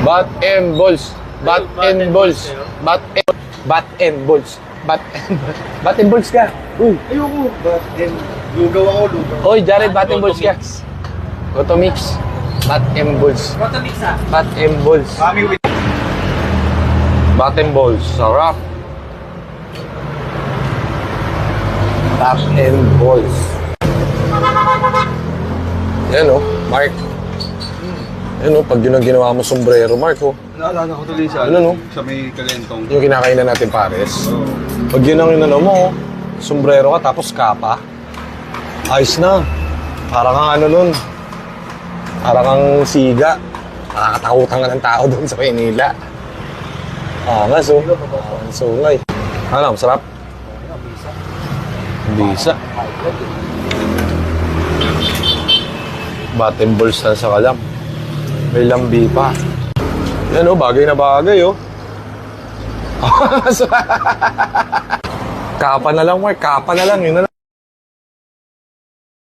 Bat and balls. Bat and balls. Bat and balls. Bat and balls ka. Uy. Ayoko. Bat and lugaw ako, lugaw. Oy, Jared, bat and balls ka. Goto mix. Bat and balls. Goto mix ah. Bat and balls. Kami with Bat and balls. Sarap. Bat and balls. Yan o, Mark. Yan o, pag yun ang ginawa mo sombrero, Mark o. naalala ko tuloy sa, Ano, no? sa may kalentong. Yung kinakainan natin pares. Oo. Pag yun ang inano mo, sombrero ka tapos kapa, ayos na. Parang kang ano nun. Parang kang siga. Nakakatakutan ka ng tao doon sa Maynila. Angas oh. Ang sungay. Ano, masarap? Bisa. Bat and balls na sa kalam. May lambi pa. Yan oh, bagay na bagay oh. Kapa na lang, Mark. Kapa na lang. Yun na lang.